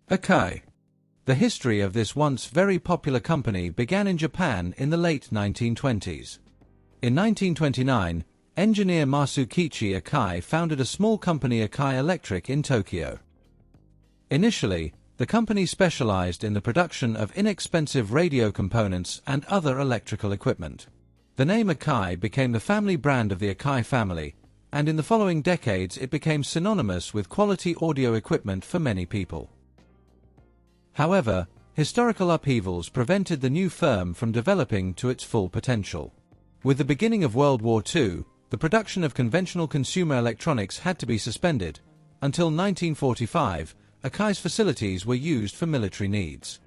AKAI. The history of this once very popular company began in Japan in the late 1920s. In 1929, engineer Masukichi AKAI founded a small company, AKAI Electric, in Tokyo. Initially, the company specialized in the production of inexpensive radio components and other electrical equipment. The name AKAI became the family brand of the AKAI family, and in the following decades it became synonymous with quality audio equipment for many people. However, historical upheavals prevented the new firm from developing to its full potential. With the beginning of World War II, the production of conventional consumer electronics had to be suspended. Until 1945, AKAI's facilities were used for military needs.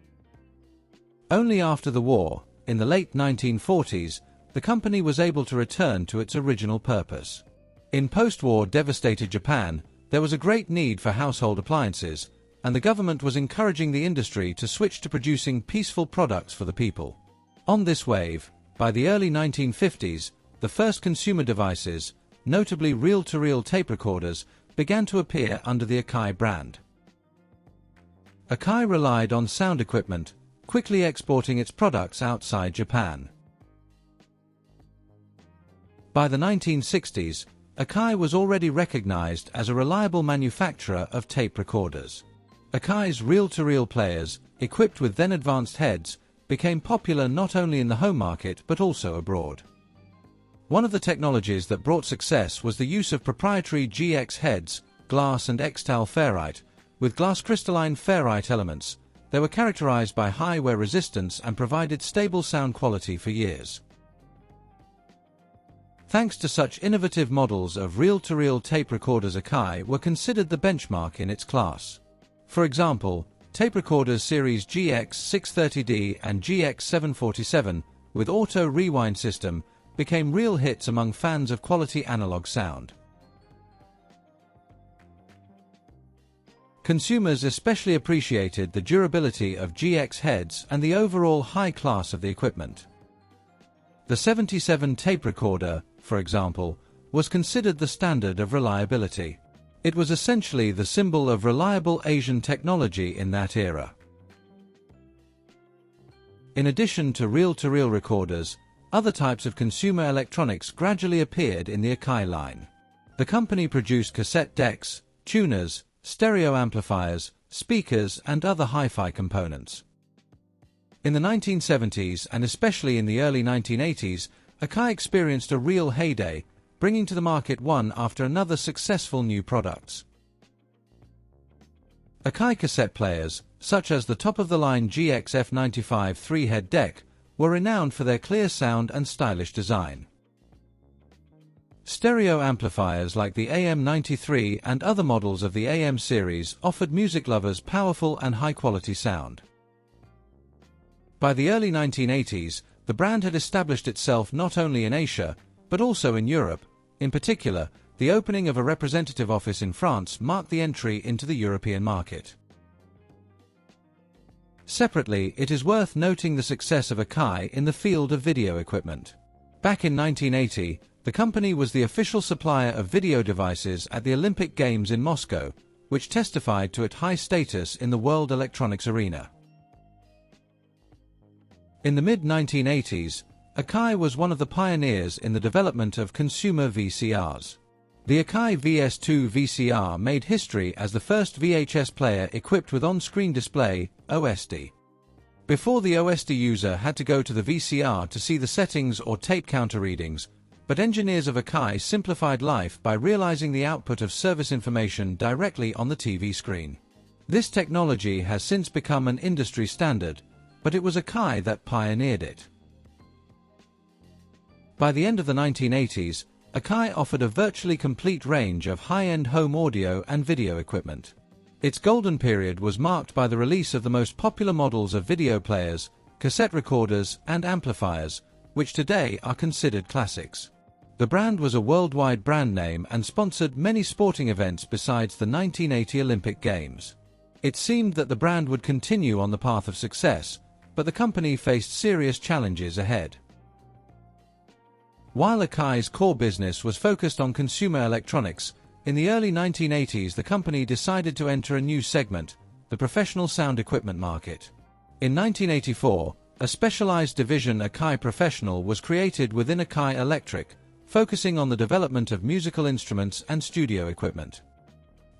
Only after the war, in the late 1940s, the company was able to return to its original purpose. In post-war devastated Japan, there was a great need for household appliances, and the government was encouraging the industry to switch to producing peaceful products for the people. On this wave, by the early 1950s, the first consumer devices, notably reel-to-reel tape recorders, began to appear under the AKAI brand. AKAI relied on sound equipment, quickly exporting its products outside Japan. By the 1960s, AKAI was already recognized as a reliable manufacturer of tape recorders. AKAI's reel-to-reel players, equipped with then-advanced heads, became popular not only in the home market but also abroad. One of the technologies that brought success was the use of proprietary GX heads, glass and X-tal ferrite, with glass crystalline ferrite elements. They were characterized by high wear resistance and provided stable sound quality for years. Thanks to such innovative models of reel-to-reel tape recorders, AKAI were considered the benchmark in its class. For example, tape recorders series GX630D and GX747, with auto rewind system, became real hits among fans of quality analog sound. Consumers especially appreciated the durability of GX heads and the overall high class of the equipment. The 77 tape recorder, for example, was considered the standard of reliability. It was essentially the symbol of reliable Asian technology in that era. In addition to reel-to-reel recorders, other types of consumer electronics gradually appeared in the AKAI line. The company produced cassette decks, tuners, stereo amplifiers, speakers, and other hi-fi components. In the 1970s and especially in the early 1980s, AKAI experienced a real heyday, bringing to the market one after another successful new products. AKAI cassette players, such as the top-of-the-line GX F95 three-head deck, were renowned for their clear sound and stylish design. Stereo amplifiers like the AM93 and other models of the AM series offered music lovers powerful and high-quality sound. By the early 1980s, the brand had established itself not only in Asia, but also in Europe. In particular, the opening of a representative office in France marked the entry into the European market. Separately, it is worth noting the success of AKAI in the field of video equipment. Back in 1980, the company was the official supplier of video devices at the Olympic Games in Moscow, which testified to its high status in the world electronics arena. In the mid-1980s, AKAI was one of the pioneers in the development of consumer VCRs. The AKAI VS2 VCR made history as the first VHS player equipped with on-screen display, OSD. Before, the OSD user had to go to the VCR to see the settings or tape counter readings, but engineers of AKAI simplified life by realizing the output of service information directly on the TV screen. This technology has since become an industry standard, but it was AKAI that pioneered it. By the end of the 1980s, AKAI offered a virtually complete range of high-end home audio and video equipment. Its golden period was marked by the release of the most popular models of video players, cassette recorders, and amplifiers, which today are considered classics. The brand was a worldwide brand name and sponsored many sporting events besides the 1980 Olympic Games. It seemed that the brand would continue on the path of success, but the company faced serious challenges ahead. While AKAI's core business was focused on consumer electronics, in the early 1980s the company decided to enter a new segment, the professional sound equipment market. In 1984, a specialized division AKAI Professional was created within AKAI Electric, focusing on the development of musical instruments and studio equipment.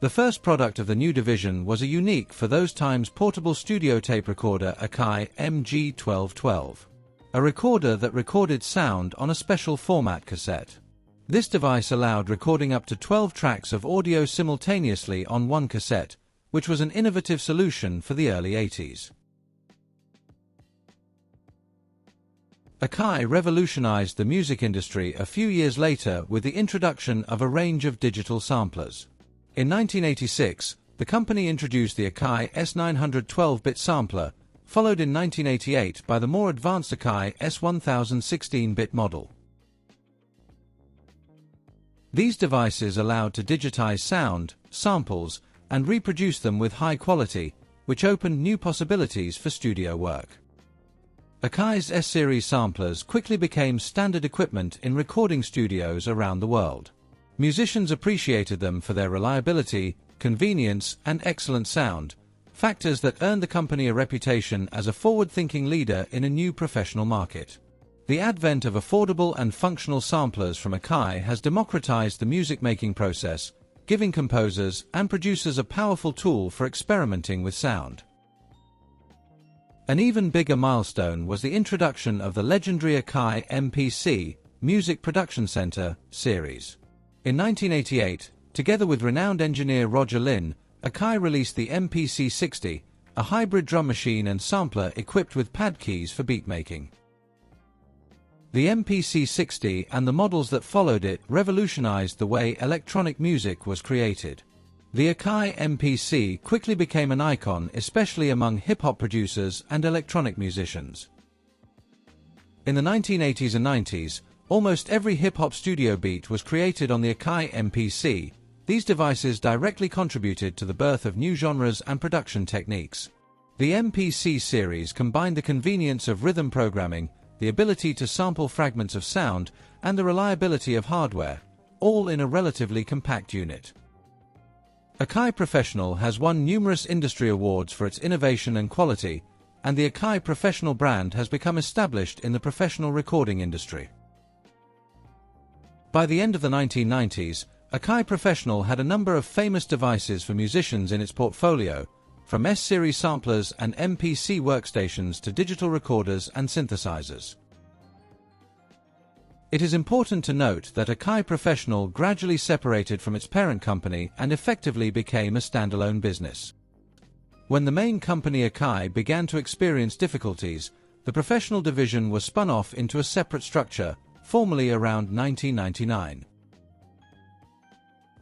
The first product of the new division was a unique for those times portable studio tape recorder AKAI MG1212, a recorder that recorded sound on a special format cassette. This device allowed recording up to 12 tracks of audio simultaneously on one cassette, which was an innovative solution for the early 80s. AKAI revolutionized the music industry a few years later with the introduction of a range of digital samplers. In 1986, the company introduced the AKAI S900 12-bit sampler, followed in 1988 by the more advanced AKAI S1000 16-bit model. These devices allowed to digitize sound, samples, and reproduce them with high quality, which opened new possibilities for studio work. AKAI's S-series samplers quickly became standard equipment in recording studios around the world. Musicians appreciated them for their reliability, convenience, and excellent sound, factors that earned the company a reputation as a forward-thinking leader in a new professional market. The advent of affordable and functional samplers from AKAI has democratized the music-making process, giving composers and producers a powerful tool for experimenting with sound. An even bigger milestone was the introduction of the legendary AKAI MPC, Music Production Center, series. In 1988, together with renowned engineer Roger Lynn, AKAI released the MPC-60, a hybrid drum machine and sampler equipped with pad keys for beatmaking. The MPC-60 and the models that followed it revolutionized the way electronic music was created. The AKAI MPC quickly became an icon, especially among hip-hop producers and electronic musicians. In the 1980s and 90s, almost every hip-hop studio beat was created on the AKAI MPC. These devices directly contributed to the birth of new genres and production techniques. The MPC series combined the convenience of rhythm programming, the ability to sample fragments of sound, and the reliability of hardware, all in a relatively compact unit. AKAI Professional has won numerous industry awards for its innovation and quality, and the AKAI Professional brand has become established in the professional recording industry. By the end of the 1990s, AKAI Professional had a number of famous devices for musicians in its portfolio, from S-series samplers and MPC workstations to digital recorders and synthesizers. It is important to note that AKAI Professional gradually separated from its parent company and effectively became a standalone business. When the main company AKAI began to experience difficulties, the professional division was spun off into a separate structure, formally around 1999.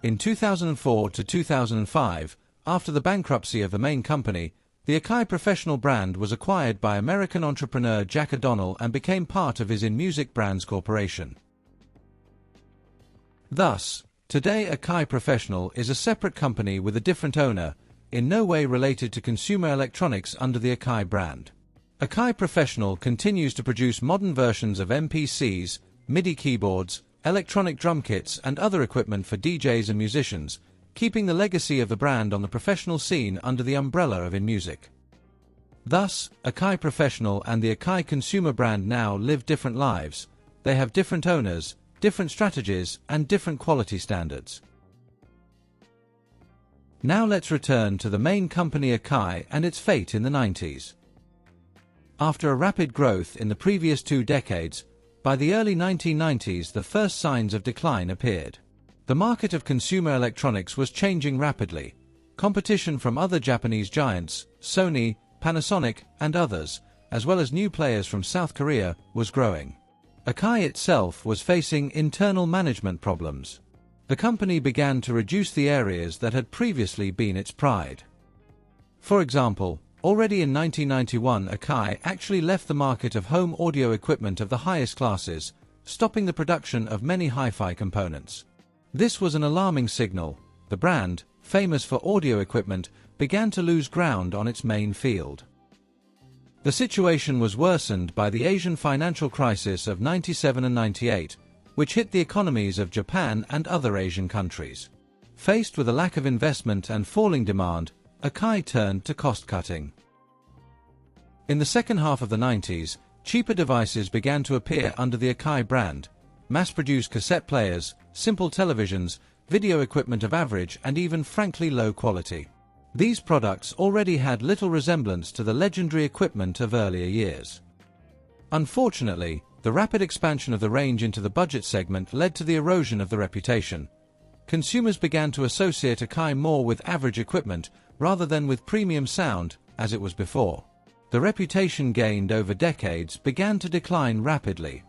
In 2004 to 2005, after the bankruptcy of the main company, the AKAI Professional brand was acquired by American entrepreneur Jack O'Donnell and became part of his In Music Brands Corporation. Thus, today AKAI Professional is a separate company with a different owner, in no way related to consumer electronics under the AKAI brand. AKAI Professional continues to produce modern versions of MPCs, MIDI keyboards, electronic drum kits and other equipment for DJs and musicians, keeping the legacy of the brand on the professional scene under the umbrella of In Music. Thus, AKAI Professional and the AKAI consumer brand now live different lives. They have different owners, different strategies, and different quality standards. Now let's return to the main company AKAI and its fate in the 90s. After a rapid growth in the previous 2 decades, by the early 1990s the first signs of decline appeared. The market of consumer electronics was changing rapidly. Competition from other Japanese giants, Sony, Panasonic, and others, as well as new players from South Korea, was growing. AKAI itself was facing internal management problems. The company began to reduce the areas that had previously been its pride. For example, already in 1991 AKAI actually left the market of home audio equipment of the highest classes, stopping the production of many hi-fi components. This was an alarming signal. The brand, famous for audio equipment, began to lose ground on its main field. The situation was worsened by the Asian financial crisis of 97 and 98, which hit the economies of Japan and other Asian countries. Faced with a lack of investment and falling demand, AKAI turned to cost-cutting. In the second half of the 90s, cheaper devices began to appear under the AKAI brand, mass-produced cassette players, simple televisions, video equipment of average and even frankly low quality. These products already had little resemblance to the legendary equipment of earlier years. Unfortunately, the rapid expansion of the range into the budget segment led to the erosion of the reputation. Consumers began to associate AKAI more with average equipment rather than with premium sound, as it was before. The reputation gained over decades began to decline rapidly.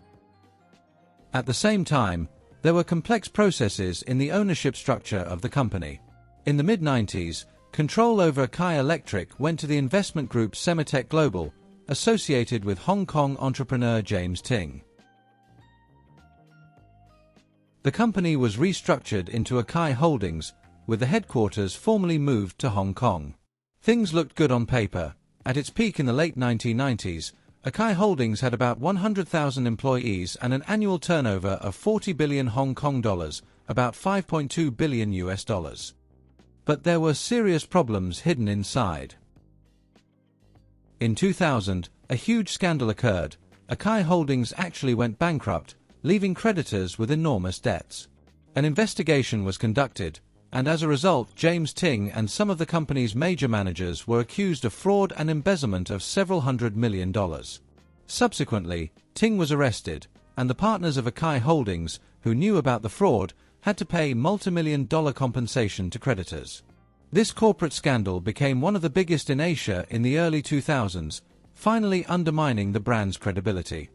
At the same time, there were complex processes in the ownership structure of the company. In the mid-90s, control over AKAI Electric went to the investment group Semitech Global, associated with Hong Kong entrepreneur James Ting. The company was restructured into AKAI Holdings, with the headquarters formally moved to Hong Kong. Things looked good on paper. At its peak in the late 1990s, AKAI Holdings had about 100,000 employees and an annual turnover of 40 billion Hong Kong dollars, about 5.2 billion US dollars. But there were serious problems hidden inside. In 2000, a huge scandal occurred. AKAI Holdings actually went bankrupt, leaving creditors with enormous debts. An investigation was conducted, and as a result, James Ting and some of the company's major managers were accused of fraud and embezzlement of several $100 million. Subsequently, Ting was arrested, and the partners of AKAI Holdings, who knew about the fraud, had to pay multi-million-dollar compensation to creditors. This corporate scandal became one of the biggest in Asia in the early 2000s, finally undermining the brand's credibility.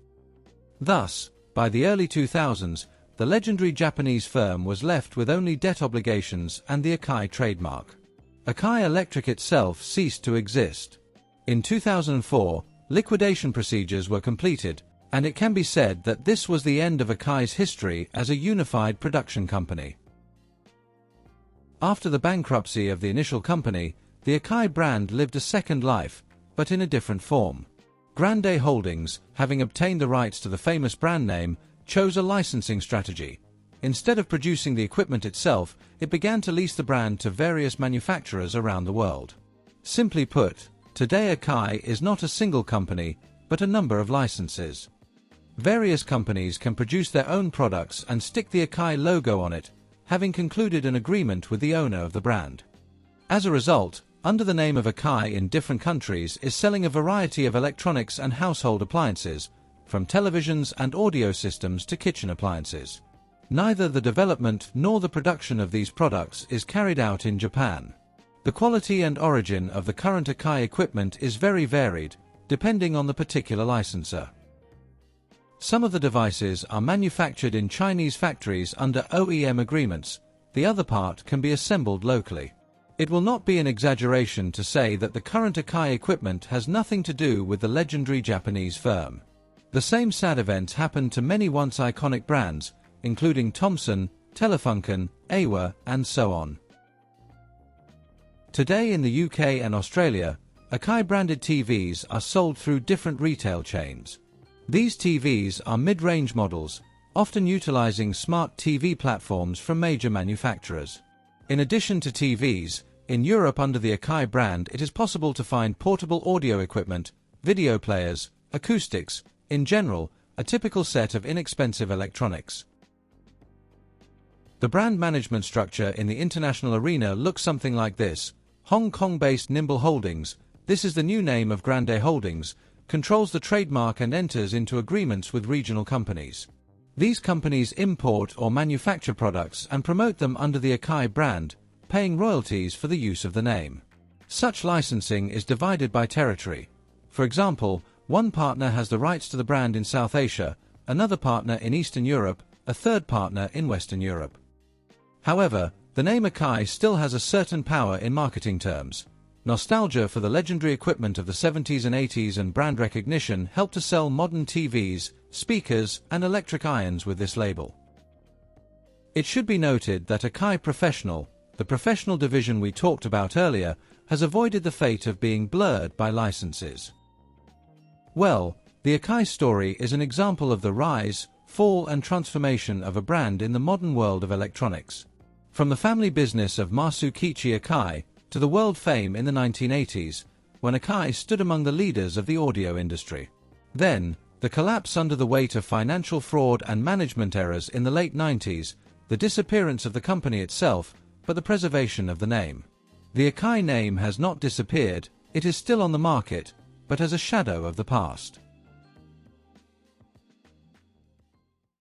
Thus, by the early 2000s, the legendary Japanese firm was left with only debt obligations and the AKAI trademark. AKAI Electric itself ceased to exist. In 2004, liquidation procedures were completed, and it can be said that this was the end of AKAI's history as a unified production company. After the bankruptcy of the initial company, the AKAI brand lived a second life, but in a different form. Grande Holdings, having obtained the rights to the famous brand name, chose a licensing strategy. Instead of producing the equipment itself, it began to lease the brand to various manufacturers around the world. Simply put, today AKAI is not a single company, but a number of licenses. Various companies can produce their own products and stick the AKAI logo on it, having concluded an agreement with the owner of the brand. As a result, under the name of AKAI in different countries is selling a variety of electronics and household appliances, from televisions and audio systems to kitchen appliances. Neither the development nor the production of these products is carried out in Japan. The quality and origin of the current AKAI equipment is very varied, depending on the particular licensor. Some of the devices are manufactured in Chinese factories under OEM agreements, the other part can be assembled locally. It will not be an exaggeration to say that the current AKAI equipment has nothing to do with the legendary Japanese firm. The same sad event happened to many once iconic brands, including Thomson, Telefunken, Aiwa, and so on. Today in the UK and Australia, AKAI branded TVs are sold through different retail chains. These TVs are mid-range models, often utilizing smart TV platforms from major manufacturers. In addition to TVs, in Europe under the AKAI brand it is possible to find portable audio equipment, video players, acoustics, in general, a typical set of inexpensive electronics. The brand management structure in the international arena looks something like this. Hong Kong-based Nimble Holdings, this is the new name of Grande Holdings, controls the trademark and enters into agreements with regional companies. These companies import or manufacture products and promote them under the AKAI brand, paying royalties for the use of the name. Such licensing is divided by territory. For example, one partner has the rights to the brand in South Asia, another partner in Eastern Europe, a third partner in Western Europe. However, the name AKAI still has a certain power in marketing terms. Nostalgia for the legendary equipment of the 70s and 80s and brand recognition helped to sell modern TVs, speakers, and electric irons with this label. It should be noted that AKAI Professional, the professional division we talked about earlier, has avoided the fate of being blurred by licenses. Well, the AKAI story is an example of the rise, fall and transformation of a brand in the modern world of electronics. From the family business of Masukichi AKAI, to the world fame in the 1980s, when AKAI stood among the leaders of the audio industry. Then, the collapse under the weight of financial fraud and management errors in the late 90s, the disappearance of the company itself, but the preservation of the name. The AKAI name has not disappeared, it is still on the market, but as a shadow of the past.